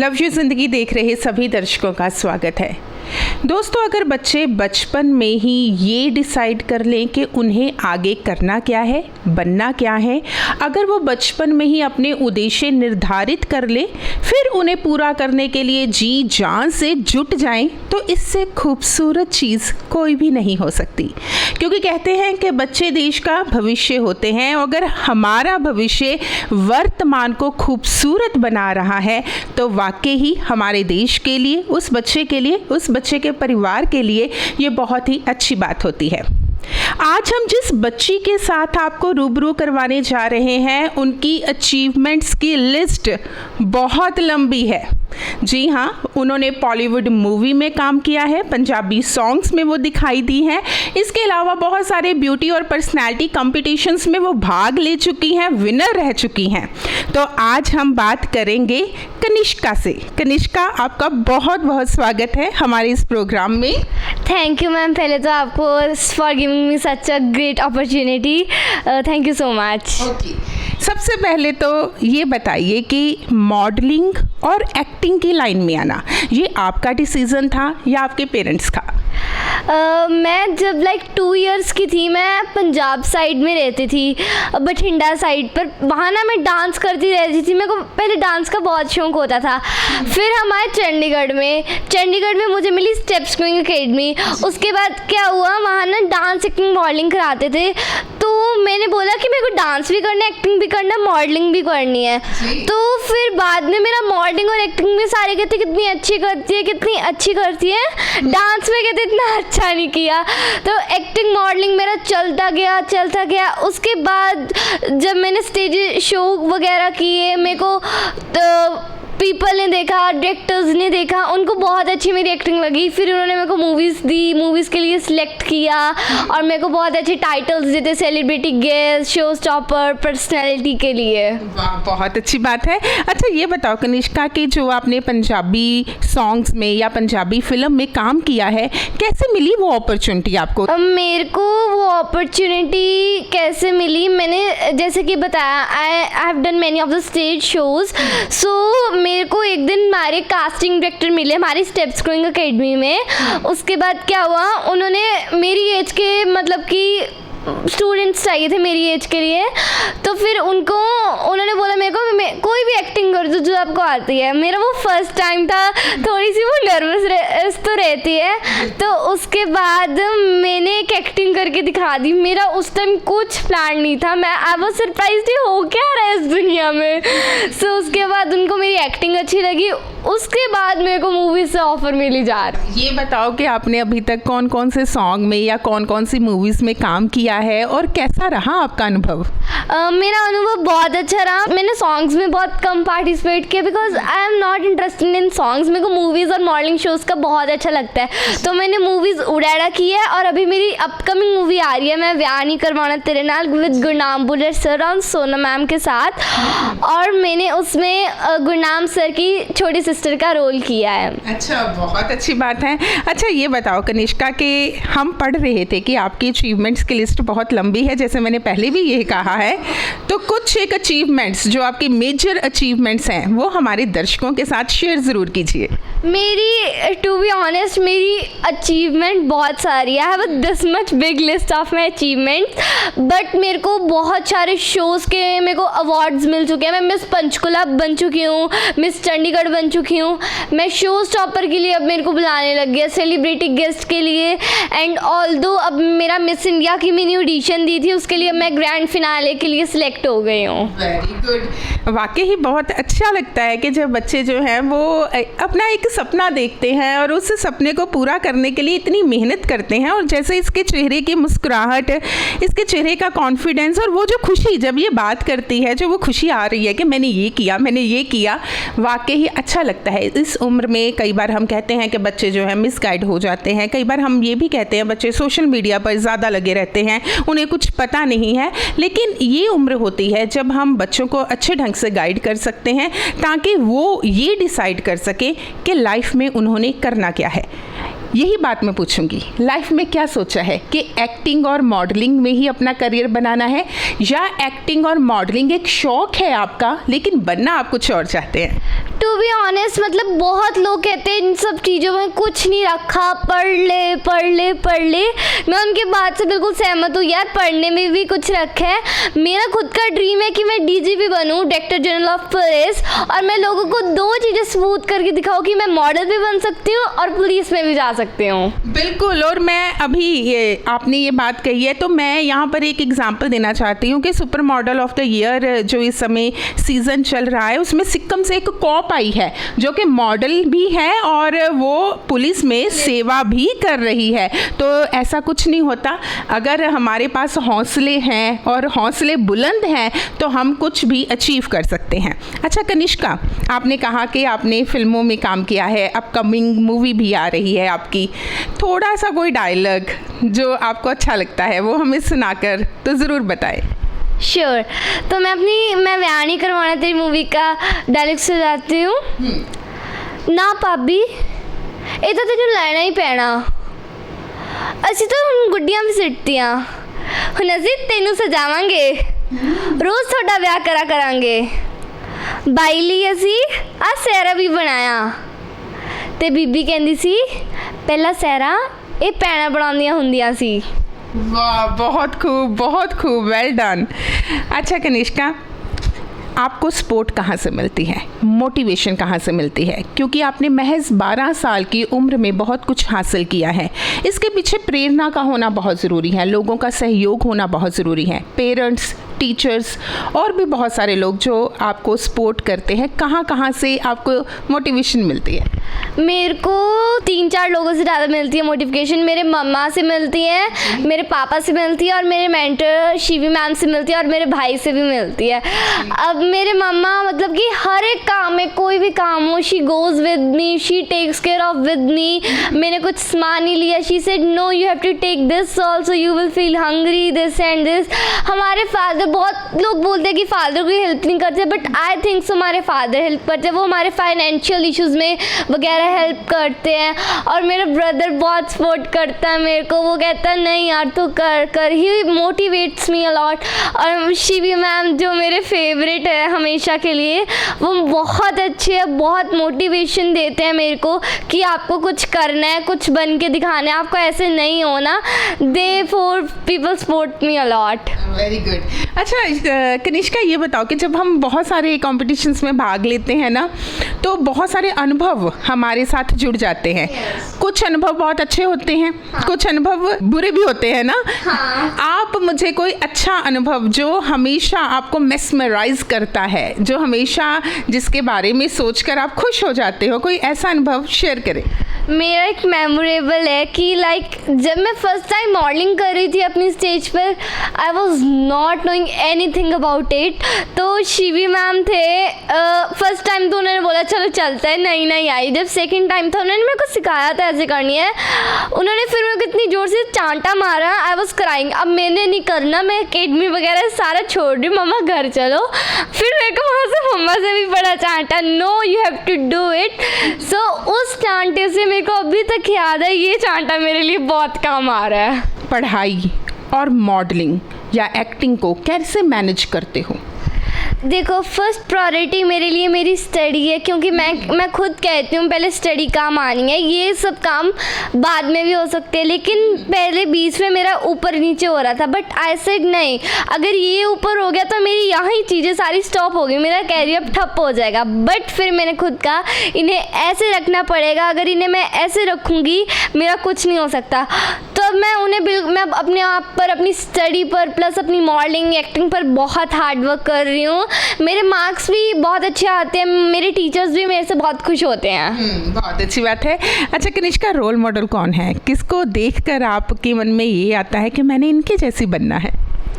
Love you ज़िंदगी देख रहे सभी दर्शकों का स्वागत है। दोस्तों, अगर बच्चे बचपन में ही ये डिसाइड कर लें कि उन्हें आगे करना क्या है, बनना क्या है, अगर वो बचपन में ही अपने उद्देश्य निर्धारित कर लें, फिर उन्हें पूरा करने के लिए जी जान से जुट जाएं, तो इससे खूबसूरत चीज़ कोई भी नहीं हो सकती। क्योंकि कहते हैं कि बच्चे देश का भविष्य होते हैं। अगर हमारा भविष्य वर्तमान को खूबसूरत बना रहा है तो वाकई ही हमारे देश के लिए, उस बच्चे के लिए, उस बच्चे के परिवार के लिए ये बहुत ही अच्छी बात होती है। आज हम जिस बच्ची के साथ आपको रूबरू करवाने जा रहे हैं, उनकी अचीवमेंट्स की लिस्ट बहुत लंबी है। जी हाँ, उन्होंने बॉलीवुड मूवी में काम किया है, पंजाबी सॉन्ग्स में वो दिखाई दी हैं। इसके अलावा बहुत सारे ब्यूटी और पर्सनैलिटी कॉम्पिटिशन्स में वो भाग ले चुकी हैं, विनर रह चुकी हैं। तो आज हम बात करेंगे कनिष्का से। कनिष्का, आपका बहुत बहुत स्वागत है हमारे इस प्रोग्राम में। थैंक यू मैम, पहले तो आपको for giving me such a great opportunity, thank you so much. सबसे पहले तो ये बताइए कि मॉडलिंग और एक्टिंग की लाइन में आना ये आपका डिसीज़न था या आपके पेरेंट्स का? मैं जब 2 इयर्स की थी, मैं पंजाब साइड में रहती थी, बठिंडा साइड पर। वहाँ ना मैं डांस करती रहती थी। मेरे को पहले डांस का बहुत शौक होता था। फिर हम आए चंडीगढ़ में मुझे मिली स्टेप्स क्वीन एकेडमी। उसके बाद क्या हुआ, वहाँ ना डांस, एक्टिंग, मॉडलिंग कराते थे। तो मैंने बोला कि मेरे को डांस भी करना है, एक्टिंग भी करना है, मॉडलिंग भी करनी है। तो फिर बाद में मेरा मॉडलिंग और एक्टिंग में सारे कहते कितनी अच्छी करती है, कितनी अच्छी करती है। डांस में कहते इतना अच्छा नहीं किया। तो एक्टिंग, मॉडलिंग मेरा चलता गया। उसके बाद जब मैंने स्टेज शो वगैरह किए, मेरे को तो पीपल ने देखा, डायरेक्टर्स ने देखा, उनको बहुत अच्छी मेरी एक्टिंग लगी। फिर उन्होंने मेरे को मूवीज़ दी, मूवीज़ के लिए सिलेक्ट किया और मेरे को बहुत अच्छे टाइटल्स देते, celebrity guest, show stopper, personality के लिए। वाह, बहुत अच्छी बात है। अच्छा, ये बताओ कनिष्का कि जो आपने पंजाबी सॉन्ग्स में या पंजाबी फिल्म में काम किया है, कैसे मिली वो अपॉर्चुनिटी आपको? मेरे को वो अपॉर्चुनिटी कैसे मिली, मैंने जैसे कि बताया, I have done many of the stage shows. So मेरे को एक दिन हमारे कास्टिंग डायरेक्टर मिले हमारी स्टेप्स क्वीन एकेडमी में। उसके बाद क्या हुआ, उन्होंने मेरी एज के मतलब कि स्टूडेंट्स चाहिए थे मेरी एज के लिए। तो फिर उन्होंने बोला मेरे को कोई भी एक्टिंग कर दो जो आपको आती है। मेरा वो फर्स्ट टाइम था, थोड़ी सी वो नर्वस तो रहती है। तो उसके बाद मैंने एक एक्टिंग करके दिखा दी। मेरा उस टाइम कुछ प्लान नहीं था, मैं आई वाज सरप्राइज्ड हो क्या रहा है इस दुनिया में। सो उसके बाद उनको मेरी एक्टिंग अच्छी लगी। उसके बाद मेरे को मूवी से ऑफर मिली जा रही। ये बताओ कि आपने अभी तक कौन कौन से सॉन्ग में या कौन कौन सी मूवीज़ में काम किया है और कैसा रहा आपका अनुभव? मेरा अनुभव बहुत अच्छा रहा। मैंने सॉन्ग्स में बहुत कम पार्टिसिपेट किया because I am not interested in songs. मेरे को मूवीज़ और मॉडलिंग शोज़ का बहुत अच्छा लगता है। तो मैंने मूवीज़ उड़ाड़ा की है और अभी मेरी अपकमिंग मूवी आ रही है, मैं ब्याह नहीं करवाना तेरे नाल, विद गुरनाम बुल्लर सर और सोनम मैम के साथ। और मैंने उसमें गुरनाम सर की छोटी सिस्टर का रोल किया है। अच्छा, बहुत अच्छी बात है। अच्छा, ये बताओ कनिष्का कि हम पढ़ रहे थे कि आपकी अचीवमेंट्स की लिस्ट बहुत लंबी है, जैसे मैंने पहले भी ये कहा है। तो कुछ एक अचीवमेंट्स जो आपकी मेजर अचीवमेंट्स हैं वो हमारे दर्शकों के साथ शेयर ज़रूर कीजिए। मेरी टू बी ऑनेस्ट मेरी अचीवमेंट बहुत सारी है। I have this much big list of my achievements. But मेरे को बहुत सारे शोज़ के मेरे को अवार्ड्स मिल चुके हैं। मैं मिस पंचकुला बन चुकी हूँ, मिस चंडीगढ़ बन चुकी हूँ। मैं शो स्टॉपर के लिए अब मेरे को बुलाने लग गया, सेलिब्रिटी गेस्ट के लिए। एंड ऑल्दो अब मेरा मिस इंडिया की मैंने ऑडिशन दी थी, उसके लिए मैं ग्रैंड फिनाले के लिए सिलेक्ट हो गई हूँ। Very good. वाकई ही बहुत अच्छा लगता है कि जब बच्चे जो हैं वो अपना एक सपना देखते हैं और उस सपने को पूरा करने के लिए इतनी मेहनत करते हैं। और जैसे इसके चेहरे की मुस्कुराहट, इसके चेहरे का कॉन्फिडेंस और वो जो खुशी जब ये बात करती है, जो वो खुशी आ रही है कि मैंने ये किया, वाकई ही अच्छा लगता है। इस उम्र में कई बार हम कहते हैं कि बच्चे जो है मिसगाइड हो जाते हैं। कई बार हम ये भी कहते हैं बच्चे सोशल मीडिया पर ज़्यादा लगे रहते हैं, उन्हें कुछ पता नहीं है। लेकिन ये उम्र होती है जब हम बच्चों को अच्छे ढंग से गाइड कर सकते हैं ताकि वो ये डिसाइड कर सके कि लाइफ में उन्होंने करना क्या है। यही बात मैं पूछूंगी, लाइफ में क्या सोचा है कि एक्टिंग और मॉडलिंग में ही अपना करियर बनाना है, या एक्टिंग और मॉडलिंग एक शौक है आपका लेकिन बनना आप कुछ और चाहते हैं? टू बी ऑनेस्ट मतलब बहुत लोग कहते हैं इन सब चीज़ों में कुछ नहीं रखा, पढ़ ले पढ़ ले पढ़ ले। मैं उनके बात से बिल्कुल सहमत हूँ यार, पढ़ने में भी कुछ रखा है। मेरा खुद का ड्रीम है कि मैं DGP बनूँ, डायरेक्टर जनरल ऑफ पुलिस, और मैं लोगों को दो चीज़ें सबूत करके दिखाऊँ कि मैं मॉडल भी बन सकती हूँ और पुलिस में भी जा सकती हूँ। बिल्कुल, और मैं अभी आपने ये बात कही है तो मैं यहाँ पर एक एग्जांपल देना चाहती हूँ कि super model of the year जो इस समय सीज़न चल रहा है उसमें सिक्किम से एक कॉप आई है जो कि मॉडल भी है और वो पुलिस में सेवा भी कर रही है। तो ऐसा कुछ नहीं होता, अगर हमारे पास हौसले हैं और हौसले बुलंद हैं तो हम कुछ भी अचीव कर सकते हैं। अच्छा कनिष्का, आपने कहा कि आपने फिल्मों में काम किया है, अपकमिंग मूवी भी आ रही है आपकी, थोड़ा सा कोई डायलॉग जो आपको अच्छा लगता है वो हमें सुनाकर तो ज़रूर बताएं। श्योर तो मैं व्याह नहीं करवाना तेरी मूवी का डायलॉग सुनाती हूँ। ना भाभी ਇਹ ਤਾਂ ਤੈਨੂੰ ਲੈਣਾ ਹੀ ਪੈਣਾ, ਅਸੀਂ ਤਾਂ ਹੁਣ ਗੁੱਡੀਆਂ ਵੀ ਸਿੱਟਤੀਆਂ, ਹੁਣ ਅਸੀਂ ਤੈਨੂੰ ਸਜਾਵਾਂਗੇ, ਰੋਜ਼ ਤੁਹਾਡਾ ਵਿਆਹ ਕਰਾਂਗੇ, ਬਾਈ ਲਈ ਅਸੀਂ ਆ ਸਿਹਰਾ ਵੀ ਬਣਾਇਆ। ਤੇ ਬੀਬੀ ਕਹਿੰਦੀ ਸੀ ਪਹਿਲਾਂ ਸਿਹਰਾ ਇਹ ਭੈਣਾਂ ਬਣਾਉਂਦੀਆਂ ਹੁੰਦੀਆਂ ਸੀ। वाह, बहुत खूब, वेल डन। अच्छा कनिष्का, आपको सपोर्ट कहाँ से मिलती है, मोटिवेशन कहाँ से मिलती है? क्योंकि आपने महज 12 साल की उम्र में बहुत कुछ हासिल किया है, इसके पीछे प्रेरणा का होना बहुत ज़रूरी है, लोगों का सहयोग होना बहुत ज़रूरी है, पेरेंट्स, टीचर्स और भी बहुत सारे लोग जो आपको सपोर्ट करते हैं। कहाँ से आपको मोटिवेशन मिलती है? मेरे को 3-4 लोगों से ज़्यादा मिलती है मोटिवेशन। मेरे मम्मा से मिलती है, मेरे पापा से मिलती है, और मेरे मेंटर शिवी मैम से मिलती है, और मेरे भाई से भी मिलती है। अब मेरे मम्मा मतलब कि हर एक काम में, कोई भी काम हो, she goes with me, she takes care of with me. मैंने कुछ सामान नहीं लिया, she said no you have to take this also, you will feel hungry, this and this. हमारे फादर, बहुत लोग बोलते हैं कि फादर कोई हेल्प नहीं करते, बट आई थिंक सो हमारे फादर हेल्प करते हैं, वो हमारे फाइनेंशियल इश्यूज़ में वगैरह हेल्प करते हैं। और मेरा ब्रदर बहुत सपोर्ट करता है मेरे को, वो कहता है नहीं यार तू कर, ही मोटिवेट्स मी अलॉट। और शिवी मैम जो मेरे फेवरेट है हमेशा के लिए, वो बहुत अच्छे है, बहुत मोटिवेशन देते हैं मेरे को कि आपको कुछ करना है, कुछ बन के दिखाना है, आपको ऐसे नहीं होना। They four people support me a lot. Very good. अच्छा कनिष्का, ये बताओ कि जब हम बहुत सारे कॉम्पिटिशन्स में भाग लेते हैं ना तो बहुत सारे अनुभव हमारे साथ जुड़ जाते हैं। कुछ अनुभव बहुत अच्छे होते हैं, कुछ अनुभव बुरे भी होते हैं ना। आप मुझे कोई अच्छा अनुभव जो हमेशा आपको मेस्मराइज करता है, जो हमेशा जिसके बारे में सोचकर आप खुश हो जाते हो, कोई ऐसा अनुभव शेयर करें। मेरा एक मेमोरेबल है कि लाइक जब मैं फर्स्ट टाइम मॉडलिंग कर रही थी अपनी स्टेज पर, I was not knowing anything about it. तो शिवी मैम थे, फर्स्ट टाइम तो उन्होंने बोला चलो चलता है, नहीं आई। जब सेकंड टाइम था उन्होंने मेरे को सिखाया था ऐसे करनी है, उन्होंने फिर मेरे को इतनी ज़ोर से चांटा मारा, आई वॉज क्राइंग। अब मैंने नहीं करना, मैं अकेडमी वगैरह सारा छोड़ रही हूँ, मम्मा घर चलो। फिर मेरे को वहाँ से मम्मा से भी पड़ा चांटा, no you have to do it. So उस चांटे से मेरे को अभी तक याद है, ये चांटा मेरे लिए बहुत काम आ रहा है। पढ़ाई और मॉडलिंग या एक्टिंग को कैसे मैनेज करते हो? देखो फर्स्ट प्रायोरिटी मेरे लिए मेरी स्टडी है, क्योंकि मैं खुद कहती हूँ पहले स्टडी काम आनी है, ये सब काम बाद में भी हो सकते हैं। लेकिन पहले बीच में मेरा ऊपर नीचे हो रहा था, बट आई सेड नहीं, अगर ये ऊपर हो गया तो मेरी यहाँ ही चीज़ें सारी स्टॉप हो गई, मेरा कैरियर ठप हो जाएगा। बट फिर मैंने खुद कहा इन्हें ऐसे रखना पड़ेगा, अगर इन्हें मैं ऐसे रखूँगी मेरा कुछ नहीं हो सकता। तो अब मैं अपने आप पर, अपनी स्टडी पर, प्लस अपनी मॉडलिंग एक्टिंग पर बहुत हार्ड वर्क कर रही हूँ। मेरे मार्क्स भी बहुत अच्छे आते हैं, मेरे टीचर्स भी मेरे से बहुत खुश होते हैं। बहुत अच्छी बात है। अच्छा कनिष्का, रोल मॉडल कौन है? किसको देखकर आपके मन में ये आता है कि मैंने इनके जैसी बनना है?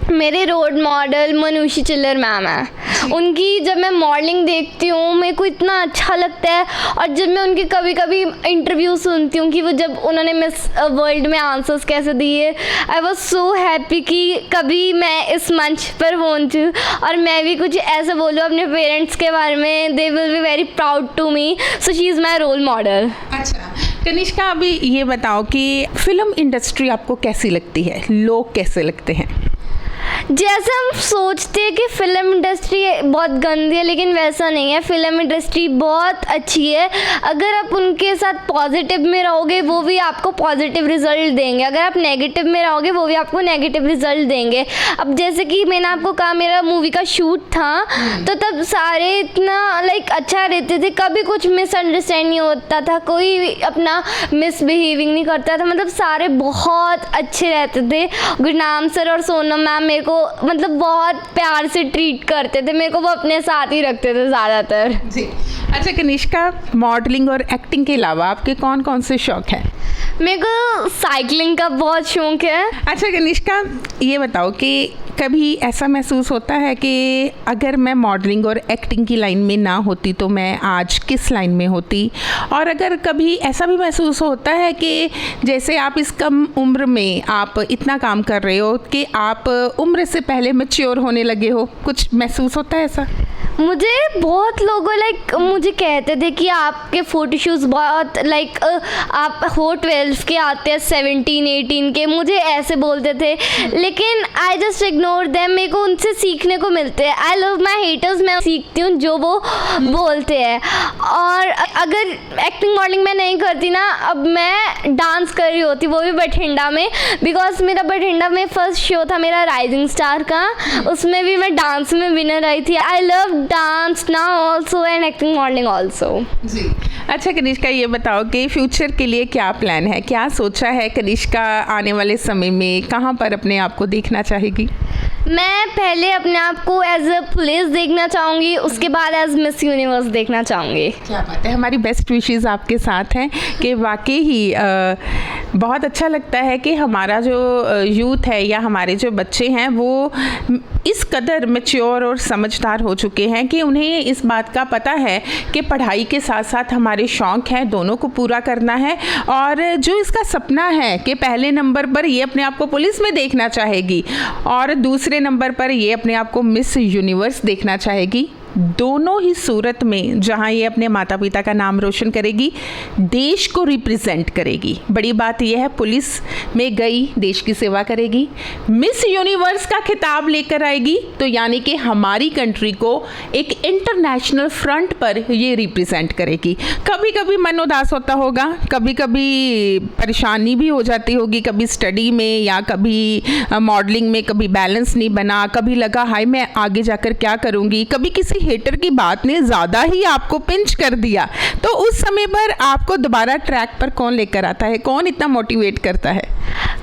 मेरे रोल मॉडल मनुषी चिल्लर मैम है। उनकी जब मैं मॉडलिंग देखती हूँ मेरे को इतना अच्छा लगता है, और जब मैं उनके कभी कभी इंटरव्यू सुनती हूँ कि वो जब उन्होंने मिस वर्ल्ड में आंसर्स कैसे दिए, आई वॉज सो हैप्पी कि कभी मैं इस मंच पर पहुँचूँ और मैं भी कुछ ऐसा बोलूँ अपने पेरेंट्स के बारे में, they will be very proud to me. So she is my role model. अच्छा कनिष्का, अभी ये बताओ कि फिल्म इंडस्ट्री आपको कैसी लगती है, लोग कैसे लगते हैं? जैसे हम सोचते हैं कि फिल्म इंडस्ट्री बहुत गंदी है, लेकिन वैसा नहीं है। फिल्म इंडस्ट्री बहुत अच्छी है। अगर आप उनके साथ पॉजिटिव में रहोगे वो भी आपको पॉजिटिव रिजल्ट देंगे, अगर आप नेगेटिव में रहोगे वो भी आपको नेगेटिव रिजल्ट देंगे। अब जैसे कि मैंने आपको कहा मेरा मूवी का शूट था, तो तब सारे इतना अच्छा रहते थे, कभी कुछ मिसअंडरस्टैंड नहीं होता था, कोई अपना मिसबिहेविंग नहीं करता था, मतलब सारे बहुत अच्छे रहते थे। गुरनाम सर और सोनम मैम मेरे को बहुत प्यार से ट्रीट करते थे, मेरे को वो अपने साथ ही रखते थे ज़्यादातर। जी। अच्छा कनिष्का, मॉडलिंग और एक्टिंग के अलावा आपके कौन कौन से शौक हैं? मेरे को साइकिलिंग का बहुत शौक है। अच्छा कनिष्का, ये बताओ कि कभी ऐसा महसूस होता है कि अगर मैं मॉडलिंग और एक्टिंग की लाइन में ना होती तो मैं आज किस लाइन में होती? और अगर कभी ऐसा भी महसूस होता है कि जैसे आप इस कम उम्र में आप इतना काम कर रहे हो कि आप उम्र से पहले मैच्योर होने लगे हो, कुछ महसूस होता है ऐसा? मुझे बहुत लोगों मुझे कहते थे कि आपके फ़ोटोशूट्स बहुत आप हो 12 के आते हैं, 17-18 के, मुझे ऐसे बोलते थे, लेकिन आई जस्ट इग्नोर देम। मेरे को उनसे सीखने को मिलते हैं। आई लव माई हेटर्स, मैं सीखती हूँ जो वो बोलते हैं। और अगर एक्टिंग मॉडलिंग मैं नहीं करती ना, अब मैं डांस कर रही होती, वो भी बठिंडा में, बिकॉज मेरा बठिंडा में फर्स्ट शो था मेरा राइजिंग स्टार का, उसमें भी मैं डांस में विनर आई थी। I love dance now also and acting modelling also. जी। अच्छा कनिष्का, ये बताओ कि फ्यूचर के लिए क्या प्लान है, क्या सोचा है कनिष्का आने वाले समय में, कहाँ पर अपने आप को देखना चाहेगी? मैं पहले अपने आप को एज अ पुलिस देखना चाहूँगी, उसके बाद एज मिस यूनिवर्स देखना चाहूँगी। क्या बात है, हमारी बेस्ट विशेज़ आपके साथ हैं कि वाकई ही बहुत अच्छा लगता है कि हमारा जो यूथ है या हमारे जो बच्चे हैं वो इस कदर मैच्योर और समझदार हो चुके हैं कि उन्हें इस बात का पता है कि पढ़ाई के साथ साथ हमारे शौक़ हैं, दोनों को पूरा करना है। और जो इसका सपना है कि पहले नंबर पर ये अपने आप को पुलिस में देखना चाहेगी और दूसरे नंबर पर ये अपने आप को मिस यूनिवर्स देखना चाहेगी, दोनों ही सूरत में जहां ये अपने माता पिता का नाम रोशन करेगी, देश को रिप्रेजेंट करेगी। बड़ी बात यह है, पुलिस में गई, देश की सेवा करेगी, मिस यूनिवर्स का खिताब लेकर आएगी, तो यानी कि हमारी कंट्री को एक इंटरनेशनल फ्रंट पर ये रिप्रेजेंट करेगी। कभी कभी मन उदास होता होगा, कभी कभी परेशानी भी हो जाती होगी, कभी स्टडी में या कभी मॉडलिंग में कभी बैलेंस नहीं बना, कभी लगा हाय मैं आगे जाकर क्या करूँगी, कभी किसी हेटर की बात ने ज़्यादा ही आपको पिंच कर दिया, तो उस समय पर आपको दोबारा ट्रैक पर कौन लेकर आता है, कौन इतना मोटिवेट करता है?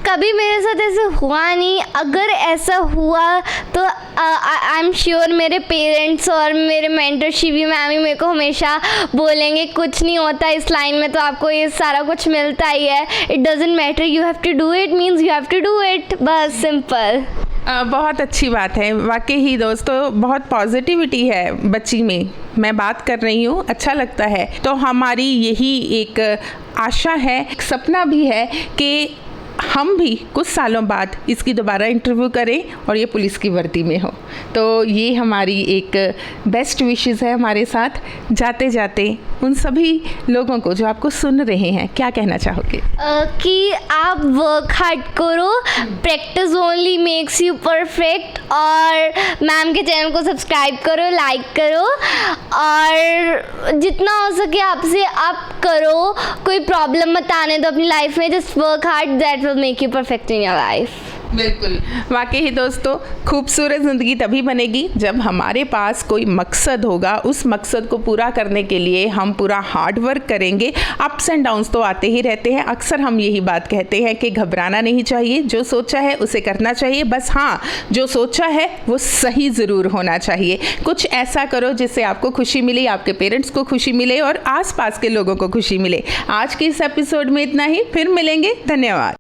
कभी मेरे साथ ऐसे हुआ नहीं। अगर ऐसा हुआ तो आई एम श्योर मेरे पेरेंट्स और मेरे मेंटर शिवी मैम ही मेरे को हमेशा बोलेंगे कुछ नहीं होता इस लाइन में, तो आपको ये सारा कुछ मिलता ही है। It doesn't matter, you have to do it means you have to do it, बस सिंपल। बहुत अच्छी बात है, वाकई ही दोस्तों बहुत पॉजिटिविटी है बच्ची में, मैं बात कर रही हूँ, अच्छा लगता है। तो हमारी यही एक आशा है, एक सपना भी है कि हम भी कुछ सालों बाद इसकी दोबारा इंटरव्यू करें और ये पुलिस की वर्दी में हो। तो ये हमारी एक बेस्ट विशेज़ है हमारे साथ। जाते जाते उन सभी लोगों को जो आपको सुन रहे हैं क्या कहना चाहोगे? कि आप वर्क हार्ड करो, practice only makes you perfect, और मैम के चैनल को सब्सक्राइब करो, लाइक करो, और जितना हो सके आपसे आप करो, कोई प्रॉब्लम मत आने दो अपनी लाइफ में, just work hard, that will make you perfect in your life. बिल्कुल, वाकई ही दोस्तों, खूबसूरत ज़िंदगी तभी बनेगी जब हमारे पास कोई मकसद होगा, उस मकसद को पूरा करने के लिए हम पूरा हार्ड वर्क करेंगे। अप्स एंड डाउन्स तो आते ही रहते हैं, अक्सर हम यही बात कहते हैं कि घबराना नहीं चाहिए, जो सोचा है उसे करना चाहिए, बस हाँ जो सोचा है वो सही ज़रूर होना चाहिए। कुछ ऐसा करो जिससे आपको खुशी मिले, आपके पेरेंट्स को खुशी मिले और आसपास के लोगों को खुशी मिले। आज के इस एपिसोड में इतना ही, फिर मिलेंगे, धन्यवाद।